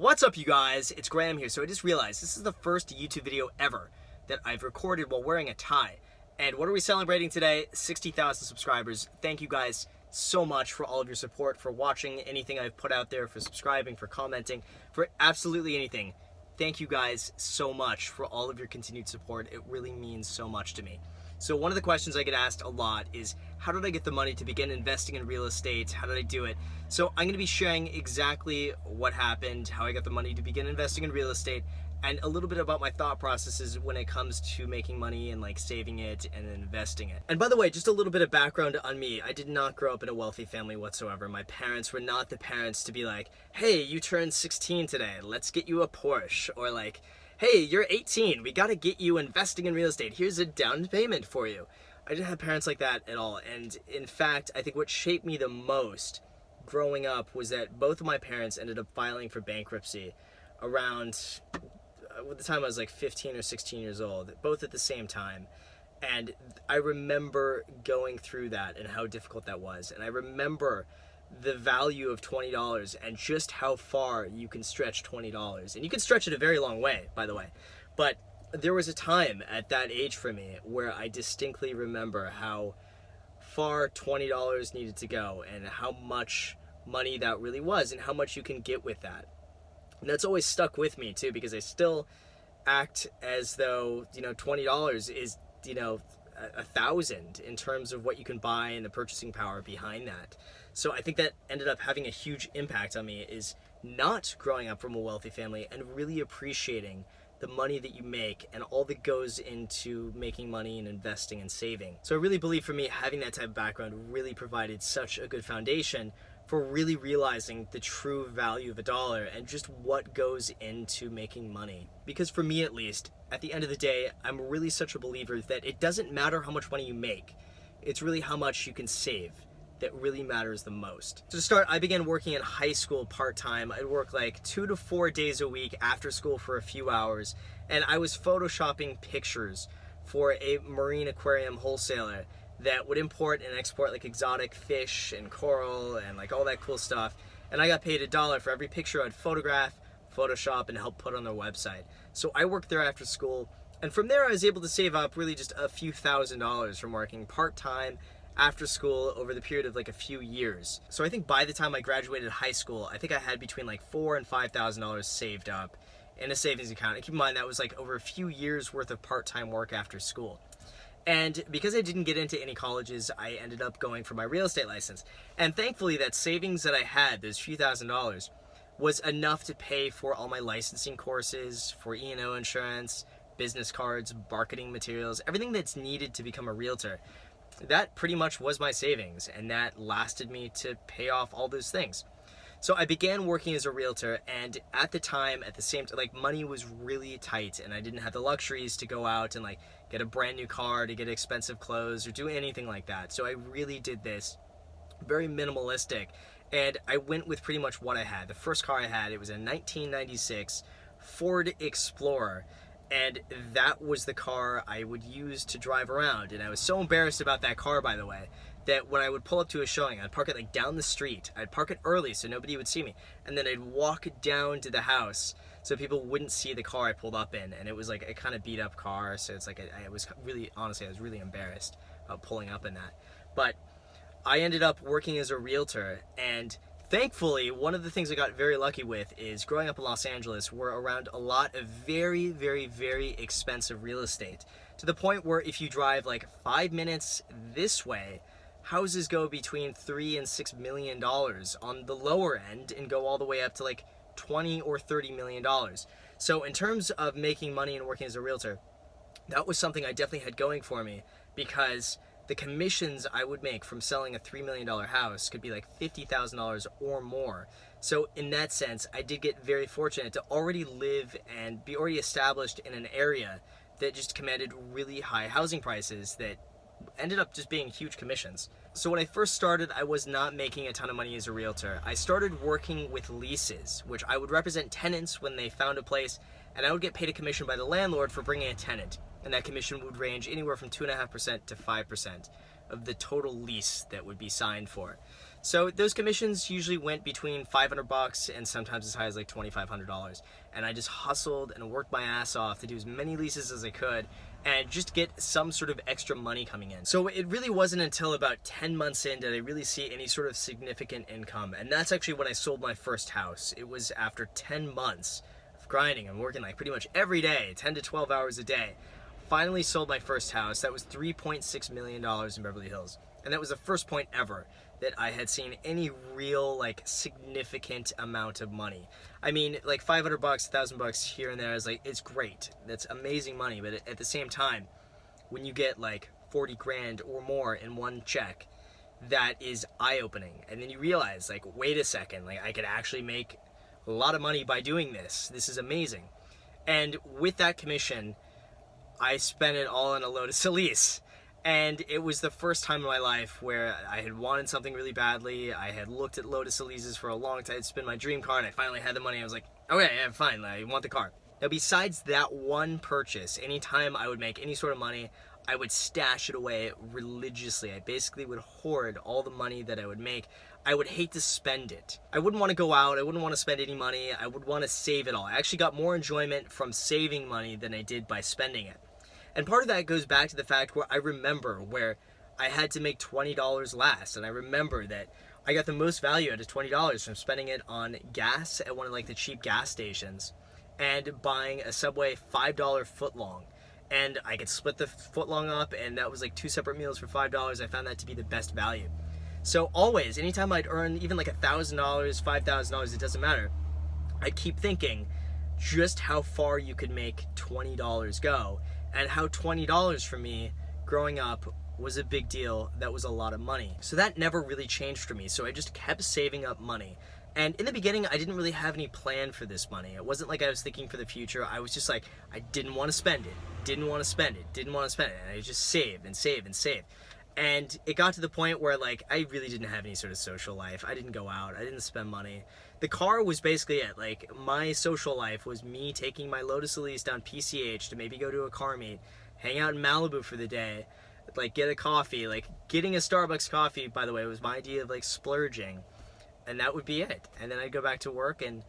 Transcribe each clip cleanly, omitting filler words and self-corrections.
What's up, you guys? It's Graham here. So I just realized this is the first YouTube video ever that I've recorded while wearing a tie. And what are we celebrating today? 60,000 subscribers. Thank you guys so much for all of your support, for watching anything I've put out there, for subscribing, for commenting, for absolutely anything. Thank you guys so much for all of your continued support. It really means so much to me. So one of the questions I get asked a lot is, how did I get the money to begin investing in real estate? How did I do it? So I'm going to be sharing exactly what happened, how I got the money to begin investing in real estate, and a little bit about my thought processes when it comes to making money and like saving it and investing it. And by the way, just a little bit of background on me. I did not grow up in a wealthy family whatsoever. My parents were not the parents to be like, hey, you turned 16 today, let's get you a Porsche, or like, hey, you're 18, we gotta get you investing in real estate, here's a down payment for you. I didn't have parents like that at all. And in fact, I think what shaped me the most growing up was that both of my parents ended up filing for bankruptcy around the time I was like 15 or 16 years old, both at the same time. And I remember going through that and how difficult that was. And I remember the value of $20 and just how far you can stretch $20. And you can stretch it a very long way, by the way. But there was a time at that age for me where I distinctly remember how far $20 needed to go and how much money that really was and how much you can get with that. And that's always stuck with me too, because I still act as though, $20 is, $1,000 in terms of what you can buy and the purchasing power behind that. So I think that ended up having a huge impact on me, is not growing up from a wealthy family and really appreciating the money that you make and all that goes into making money and investing and saving. So I really believe for me, having that type of background really provided such a good foundation for really realizing the true value of a dollar and just what goes into making money. Because for me at least, at the end of the day, I'm really such a believer that it doesn't matter how much money you make, it's really how much you can save that really matters the most. So to start, I began working in high school part-time. I'd work like 2 to 4 days a week after school for a few hours, and I was photoshopping pictures for a marine aquarium wholesaler that would import and export like exotic fish and coral and like all that cool stuff. And I got paid $1 for every picture I'd photograph, Photoshop, and help put on their website. So I worked there after school, and from there I was able to save up really just a few $1,000s from working part-time after school over the period of like a few years. So I think by the time I graduated high school, I think I had between like $4,000 and $5,000 saved up in a savings account. And keep in mind, that was like over a few years worth of part-time work after school. And because I didn't get into any colleges, I ended up going for my real estate license. And thankfully, that savings that I had, those few $1,000s, was enough to pay for all my licensing courses, for E&O insurance, business cards, marketing materials, everything that's needed to become a realtor. That pretty much was my savings, and that lasted me to pay off all those things. So I began working as a realtor, and at the time, at the same time, like, money was really tight, and I didn't have the luxuries to go out and like get a brand new car, to get expensive clothes, or do anything like that. So I really did this very minimalistic, and I went with pretty much what I had. The first car I had, it was a 1996 Ford Explorer. And that was the car I would use to drive around. And I was so embarrassed about that car, by the way, that when I would pull up to a showing, I'd park it like down the street. I'd park it early so nobody would see me. And then I'd walk down to the house so people wouldn't see the car I pulled up in. And it was like a kind of beat up car. So it's like, I was really embarrassed about pulling up in that. But I ended up working as a realtor, and thankfully, one of the things I got very lucky with is growing up in Los Angeles, we're around a lot of very, very, very expensive real estate, to the point where if you drive like 5 minutes this way, houses go between $3 and $6 million on the lower end and go all the way up to like $20 or $30 million. So in terms of making money and working as a realtor, that was something I definitely had going for me, because the commissions I would make from selling a $3 million house could be like $50,000 or more. So in that sense, I did get very fortunate to already live and be already established in an area that just commanded really high housing prices that ended up just being huge commissions. So when I first started, I was not making a ton of money as a realtor. I started working with leases, which I would represent tenants when they found a place, and I would get paid a commission by the landlord for bringing a tenant. And that commission would range anywhere from 2.5% to 5% of the total lease that would be signed for. So those commissions usually went between $500 and sometimes as high as like $2,500. And I just hustled and worked my ass off to do as many leases as I could and just get some sort of extra money coming in. So it really wasn't until about 10 months in did I really see any sort of significant income. And that's actually when I sold my first house. It was after 10 months of grinding and working like pretty much every day, 10 to 12 hours a day. Finally sold my first house. That was $3.6 million in Beverly Hills. And that was the first point ever that I had seen any real like significant amount of money. I mean, like $500, $1,000 here and there is like, it's great. That's amazing money. But at the same time, when you get like 40 grand or more in one check, that is eye-opening. And then you realize like, wait a second, like I could actually make a lot of money by doing this. This is amazing. And with that commission, I spent it all on a Lotus Elise. And it was the first time in my life where I had wanted something really badly. I had looked at Lotus Elises for a long time. It's been my dream car, and I finally had the money. I was like, okay, yeah, fine, I want the car. Now, besides that one purchase, anytime I would make any sort of money, I would stash it away religiously. I basically would hoard all the money that I would make. I would hate to spend it. I wouldn't want to go out. I wouldn't want to spend any money. I would want to save it all. I actually got more enjoyment from saving money than I did by spending it. And part of that goes back to the fact where I remember where I had to make $20 last. And I remember that I got the most value out of $20 from spending it on gas at one of like the cheap gas stations and buying a Subway $5 footlong. And I could split the footlong up, and that was like 2 separate meals for $5. I found that to be the best value. So always, anytime I'd earn even like $1,000, $5,000, it doesn't matter, I'd keep thinking just how far you could make $20 go. And how $20 for me growing up was a big deal. That was a lot of money. So that never really changed for me. So I just kept saving up money. And in the beginning, I didn't really have any plan for this money. It wasn't like I was thinking for the future. I was just like, I didn't want to spend it, didn't want to spend it, didn't want to spend it. And I just saved and saved and saved. And it got to the point where like, I really didn't have any sort of social life. I didn't go out. I didn't spend money. The car was basically it. Like, my social life was me taking my Lotus Elise down PCH to maybe go to a car meet, hang out in Malibu for the day, like get a coffee. Like, getting a Starbucks coffee, by the way, was my idea of like splurging. And that would be it. And then I'd go back to work, and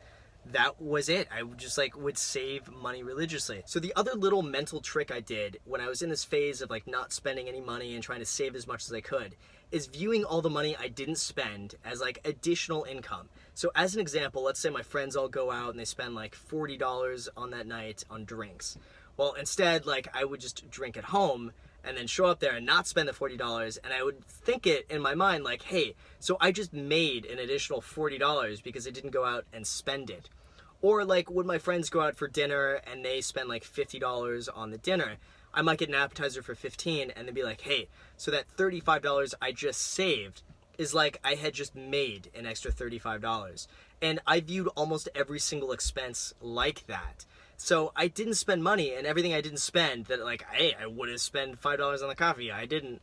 that was it. I would just like would save money religiously. So the other little mental trick I did when I was in this phase of like not spending any money and trying to save as much as I could is viewing all the money I didn't spend as like additional income. So as an example, let's say my friends all go out and they spend like $40 on that night on drinks. Well, instead, like I would just drink at home and then show up there and not spend the $40, and I would think it in my mind like, hey, so I just made an additional $40 because I didn't go out and spend it. Or like when my friends go out for dinner and they spend like $50 on the dinner, I might get an appetizer for $15 and then be like, hey, so that $35 I just saved is like I had just made an extra $35. And I viewed almost every single expense like that. So I didn't spend money, and everything I didn't spend that like, hey, I would have spent $5 on the coffee. I didn't.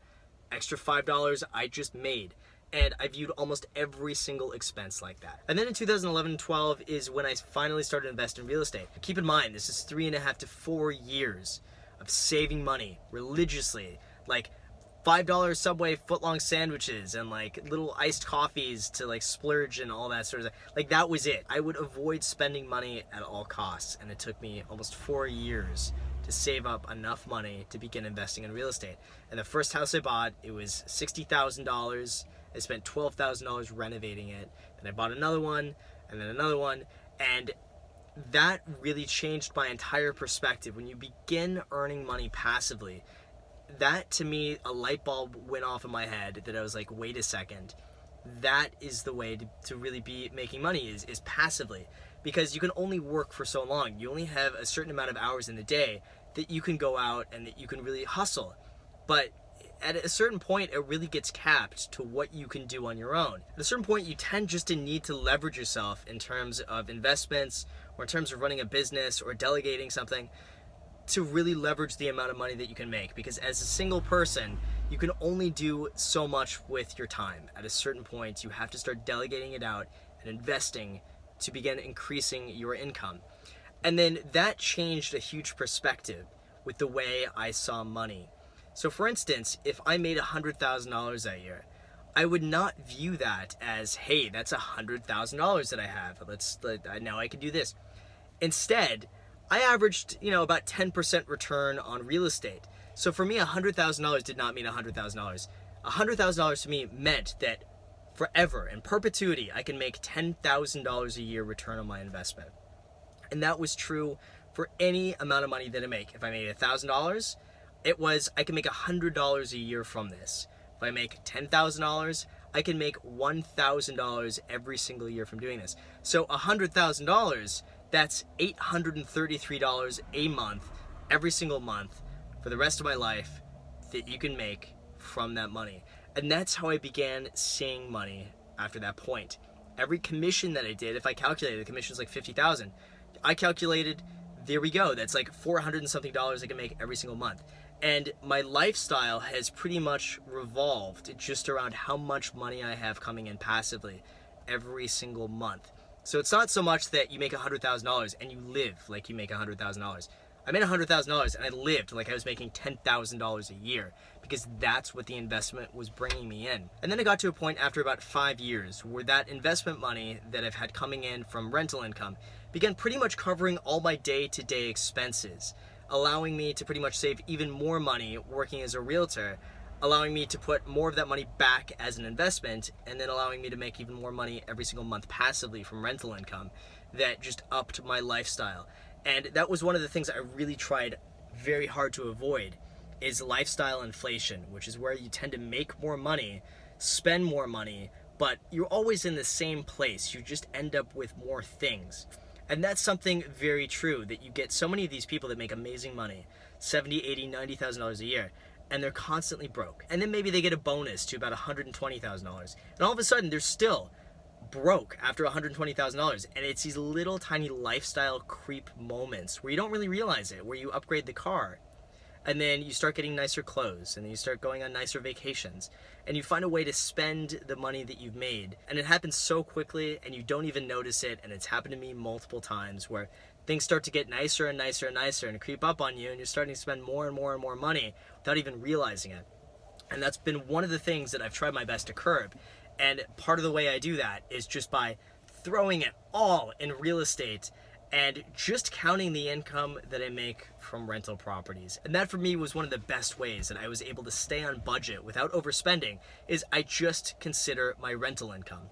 Extra $5 I just made. And I viewed almost every single expense like that. And then in 2011 and 12 is when I finally started investing in real estate. Keep in mind, this is 3.5 to 4 years of saving money religiously. Like $5 Subway footlong sandwiches and like little iced coffees to like splurge and all that sort of stuff. Like that was it. I would avoid spending money at all costs, and it took me almost 4 years to save up enough money to begin investing in real estate. And the first house I bought, it was $60,000. I spent $12,000 renovating it. Then I bought another one, and then another one, and that really changed my entire perspective. When you begin earning money passively, that to me, a light bulb went off in my head that I was like, wait a second, that is the way to really be making money is passively, because you can only work for so long. You only have a certain amount of hours in the day that you can go out and that you can really hustle. But at a certain point, it really gets capped to what you can do on your own. At a certain point, you tend just to need to leverage yourself in terms of investments or in terms of running a business or delegating something to really leverage the amount of money that you can make. Because as a single person, you can only do so much with your time. At a certain point, you have to start delegating it out and investing to begin increasing your income. And then that changed a huge perspective with the way I saw money. So for instance, if I made $100,000 that year, I would not view that as, hey, that's $100,000 that I have. Now I can do this. Instead, I averaged, about 10% return on real estate. So for me, $100,000 did not mean $100,000. $100,000 to me meant that forever, in perpetuity, I can make $10,000 a year return on my investment. And that was true for any amount of money that I make. If I made $1,000, I can make $100 a year from this. If I make $10,000, I can make $1,000 every single year from doing this. So $100,000, that's $833 a month, every single month, for the rest of my life, that you can make from that money. And that's how I began seeing money after that point. Every commission that I did, if I calculated, the commission's like $50,000. I calculated, there we go, that's like $400 and something I can make every single month. And my lifestyle has pretty much revolved just around how much money I have coming in passively every single month. So it's not so much that you make $100,000 and you live like you make $100,000. I made $100,000 and I lived like I was making $10,000 a year, because that's what the investment was bringing me in. And then I got to a point after about 5 years where that investment money that I've had coming in from rental income began pretty much covering all my day-to-day expenses, allowing me to pretty much save even more money working as a realtor, allowing me to put more of that money back as an investment, and then allowing me to make even more money every single month passively from rental income that just upped my lifestyle. And that was one of the things I really tried very hard to avoid, is lifestyle inflation, which is where you tend to make more money, spend more money, but you're always in the same place. You just end up with more things. And that's something very true, that you get so many of these people that make amazing money, $70,000, $80,000, $90,000 a year, and they're constantly broke. And then maybe they get a bonus to about $120,000. And all of a sudden, they're still broke after $120,000. And it's these little tiny lifestyle creep moments where you don't really realize it, where you upgrade the car, and then you start getting nicer clothes, and then you start going on nicer vacations, and you find a way to spend the money that you've made. And it happens so quickly, and you don't even notice it. And it's happened to me multiple times where things start to get nicer and nicer and nicer and creep up on you, and you're starting to spend more and more and more money without even realizing it. And that's been one of the things that I've tried my best to curb. And part of the way I do that is just by throwing it all in real estate and just counting the income that I make from rental properties. And that for me was one of the best ways that I was able to stay on budget without overspending, is I just consider my rental income.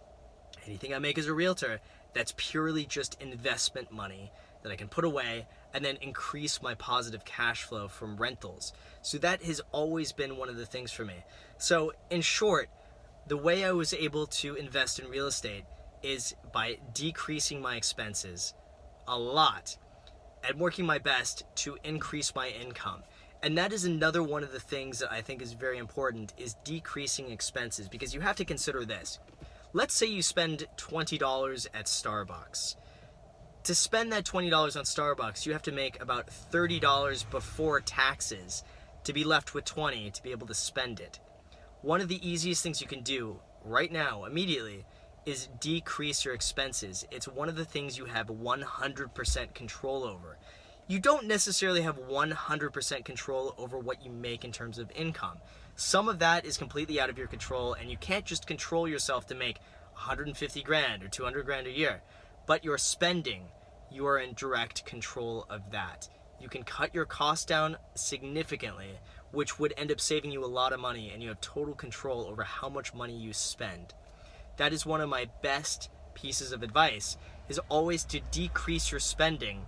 Anything I make as a realtor, that's purely just investment money that I can put away and then increase my positive cash flow from rentals. So that has always been one of the things for me. So in short, the way I was able to invest in real estate is by decreasing my expenses a lot and working my best to increase my income. And that is another one of the things that I think is very important, is decreasing expenses, because you have to consider this. Let's say you spend $20 at Starbucks. To spend that $20 on Starbucks, you have to make about $30 before taxes to be left with $20 to be able to spend it. One of the easiest things you can do right now, immediately, is decrease your expenses. It's one of the things you have 100% control over. You don't necessarily have 100% control over what you make in terms of income. Some of that is completely out of your control, and you can't just control yourself to make 150 grand or 200 grand a year. But your spending, you are in direct control of that. You can cut your costs down significantly, which would end up saving you a lot of money, and you have total control over how much money you spend. That is one of my best pieces of advice, is always to decrease your spending.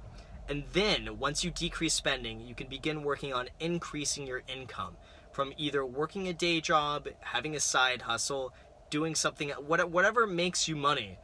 And then once you decrease spending, you can begin working on increasing your income from either working a day job, having a side hustle, doing something, whatever makes you money.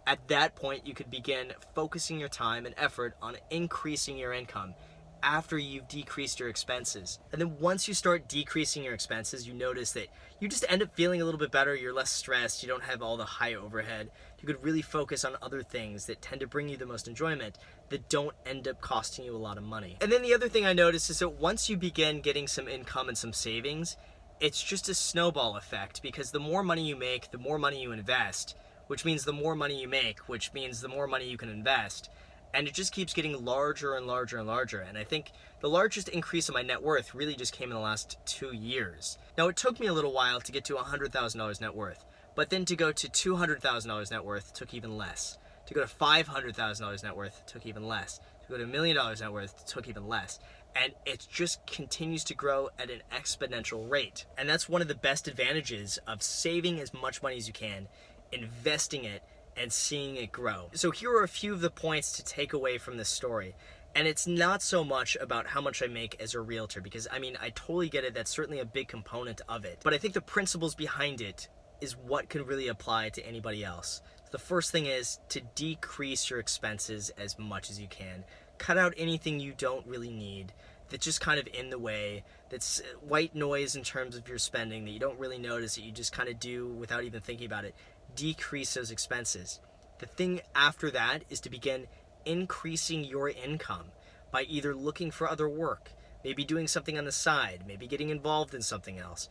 At that point, you could begin focusing your time and effort on increasing your income after you've decreased your expenses. And then once you start decreasing your expenses, you notice that you just end up feeling a little bit better. You're less stressed. You don't have all the high overhead. You could really focus on other things that tend to bring you the most enjoyment, that don't end up costing you a lot of money. And then the other thing I noticed is that once you begin getting some income and some savings, it's just a snowball effect, because the more money you make, the more money you invest, which means the more money you make, which means the more money you can invest. And it just keeps getting larger and larger and larger. And I think the largest increase in my net worth really just came in the last 2 years. Now, it took me a little while to get to $100,000 net worth, but then to go to $200,000 net worth took even less. To go to $500,000 net worth took even less. To go to $1 million net worth took even less. And it just continues to grow at an exponential rate. And that's one of the best advantages of saving as much money as you can, investing it, and seeing it grow. So here are a few of the points to take away from this story. And it's not so much about how much I make as a realtor, because I mean, I totally get it. That's certainly a big component of it. But I think the principles behind it is what can really apply to anybody else. The first thing is to decrease your expenses as much as you can. Cut out anything you don't really need, that's just kind of in the way, that's white noise in terms of your spending, that you don't really notice, that you just kind of do without even thinking about it. Decrease those expenses. The thing after that is to begin increasing your income by either looking for other work, maybe doing something on the side, maybe getting involved in something else.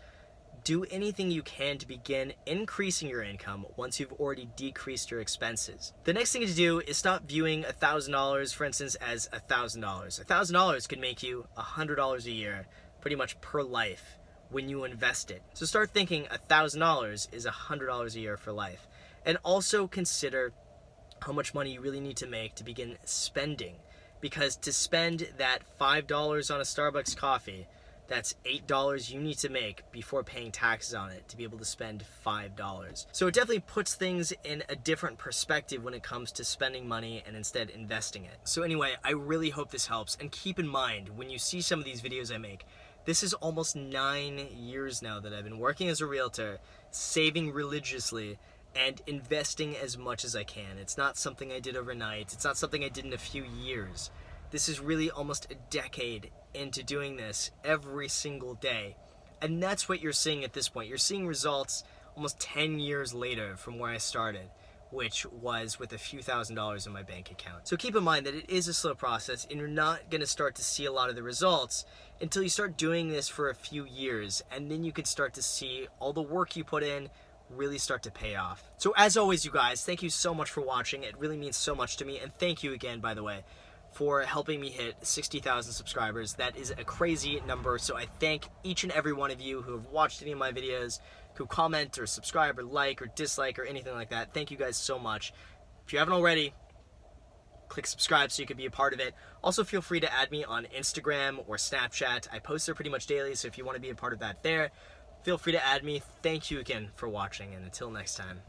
Do anything you can to begin increasing your income once you've already decreased your expenses. The next thing to do is stop viewing $1,000, for instance, as $1,000. $1,000 could make you $100 a year, pretty much per life, when you invest it. So start thinking $1,000 is $100 a year for life. And also consider how much money you really need to make to begin spending. Because to spend that $5 on a Starbucks coffee, that's $8 you need to make before paying taxes on it to be able to spend $5. So it definitely puts things in a different perspective when it comes to spending money and instead investing it. So anyway, I really hope this helps. And keep in mind, when you see some of these videos I make, this is almost 9 years now that I've been working as a realtor, saving religiously, and investing as much as I can. It's not something I did overnight. It's not something I did in a few years. This is really almost a decade into doing this every single day. And that's what you're seeing at this point. You're seeing results almost 10 years later from where I started, which was with a few $1,000s in my bank account. So keep in mind that it is a slow process, and you're not going to start to see a lot of the results until you start doing this for a few years, and then you can start to see all the work you put in really start to pay off. So as always, you guys, thank you so much for watching. It really means so much to me, and thank you again, by the way, for helping me hit 60,000 subscribers. That is a crazy number, so I thank each and every one of you who have watched any of my videos, who comment or subscribe or like or dislike or anything like that. Thank you guys so much. If you haven't already, click subscribe so you can be a part of it. Also, feel free to add me on Instagram or Snapchat. I post there pretty much daily, so if you want to be a part of that there, feel free to add me. Thank you again for watching, and until next time.